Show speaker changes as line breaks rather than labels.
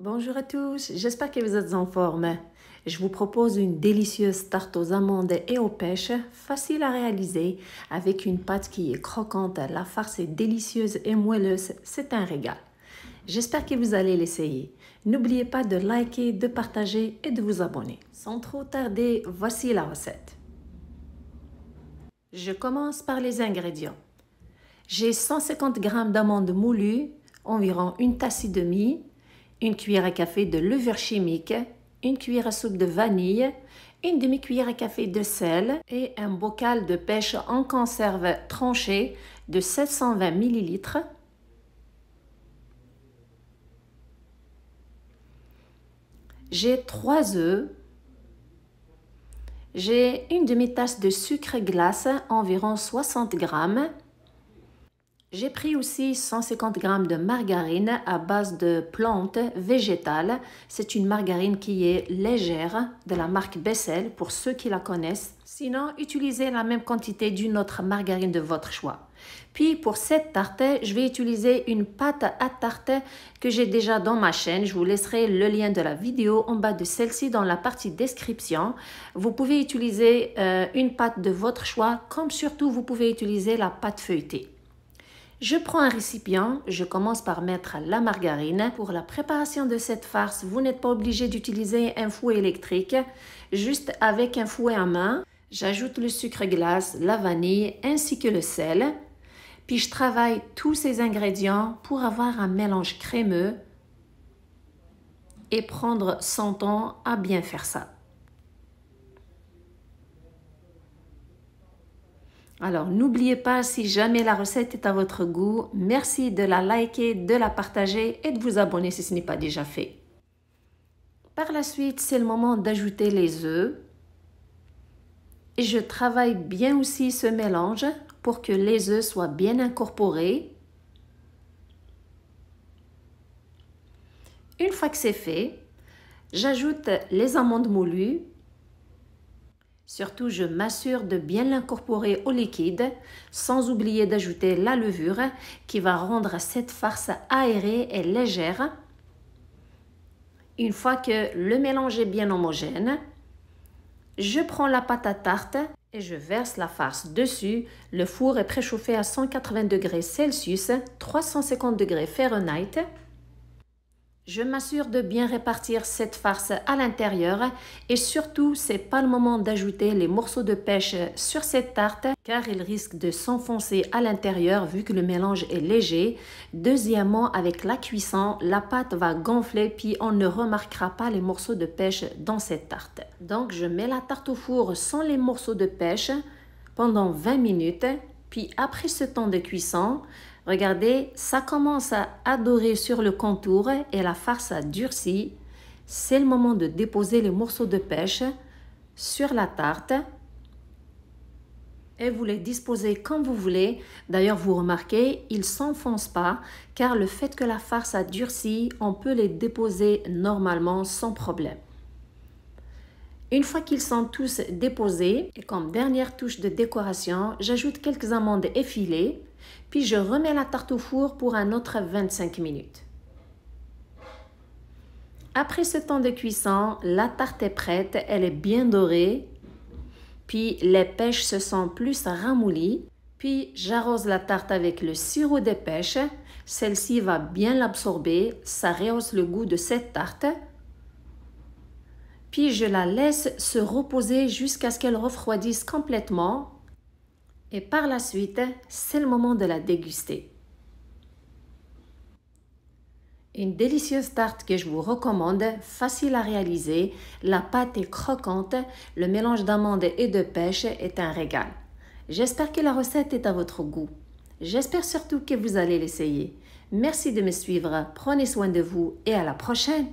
Bonjour à tous, j'espère que vous êtes en forme. Je vous propose une délicieuse tarte aux amandes et aux pêches, facile à réaliser, avec une pâte qui est croquante, la farce est délicieuse et moelleuse, c'est un régal. J'espère que vous allez l'essayer. N'oubliez pas de liker, de partager et de vous abonner. Sans trop tarder, voici la recette. Je commence par les ingrédients. J'ai 150 g d'amandes moulues, environ une tasse et demie, une cuillère à café de levure chimique, une cuillère à soupe de vanille, une demi-cuillère à café de sel et un bocal de pêche en conserve tranché de 720 ml. J'ai 3 œufs. J'ai une demi-tasse de sucre glace, environ 60 g. J'ai pris aussi 150 g de margarine à base de plantes végétales. C'est une margarine qui est légère de la marque Becel pour ceux qui la connaissent. Sinon, utilisez la même quantité d'une autre margarine de votre choix. Puis pour cette tarte, je vais utiliser une pâte à tarte que j'ai déjà dans ma chaîne. Je vous laisserai le lien de la vidéo en bas de celle-ci dans la partie description. Vous pouvez utiliser une pâte de votre choix, comme surtout vous pouvez utiliser la pâte feuilletée. Je prends un récipient, je commence par mettre la margarine. Pour la préparation de cette farce, vous n'êtes pas obligé d'utiliser un fouet électrique, juste avec un fouet à main. J'ajoute le sucre glace, la vanille ainsi que le sel. Puis je travaille tous ces ingrédients pour avoir un mélange crémeux et prendre son temps à bien faire ça. Alors, n'oubliez pas, si jamais la recette est à votre goût, merci de la liker, de la partager et de vous abonner si ce n'est pas déjà fait. Par la suite, c'est le moment d'ajouter les œufs. Et je travaille bien aussi ce mélange pour que les œufs soient bien incorporés. Une fois que c'est fait, j'ajoute les amandes moulues. Surtout, je m'assure de bien l'incorporer au liquide, sans oublier d'ajouter la levure qui va rendre cette farce aérée et légère. Une fois que le mélange est bien homogène, je prends la pâte à tarte et je verse la farce dessus. Le four est préchauffé à 180 degrés Celsius, 350 degrés Fahrenheit. Je m'assure de bien répartir cette farce à l'intérieur et surtout, c'est pas le moment d'ajouter les morceaux de pêche sur cette tarte car ils risquent de s'enfoncer à l'intérieur vu que le mélange est léger. Deuxièmement, avec la cuisson, la pâte va gonfler puis on ne remarquera pas les morceaux de pêche dans cette tarte. Donc, je mets la tarte au four sans les morceaux de pêche pendant 20 minutes. Puis après ce temps de cuisson, regardez, ça commence à dorer sur le contour et la farce a durci. C'est le moment de déposer les morceaux de pêche sur la tarte. Et vous les disposez comme vous voulez. D'ailleurs, vous remarquez, ils ne s'enfoncent pas car le fait que la farce a durci, on peut les déposer normalement sans problème. Une fois qu'ils sont tous déposés, et comme dernière touche de décoration, j'ajoute quelques amandes effilées, puis je remets la tarte au four pour un autre 25 minutes. Après ce temps de cuisson, la tarte est prête, elle est bien dorée, puis les pêches se sont plus ramollies, puis j'arrose la tarte avec le sirop de pêche, celle-ci va bien l'absorber, ça rehausse le goût de cette tarte. Puis je la laisse se reposer jusqu'à ce qu'elle refroidisse complètement. Et par la suite, c'est le moment de la déguster. Une délicieuse tarte que je vous recommande, facile à réaliser. La pâte est croquante, le mélange d'amandes et de pêche est un régal. J'espère que la recette est à votre goût. J'espère surtout que vous allez l'essayer. Merci de me suivre, prenez soin de vous et à la prochaine.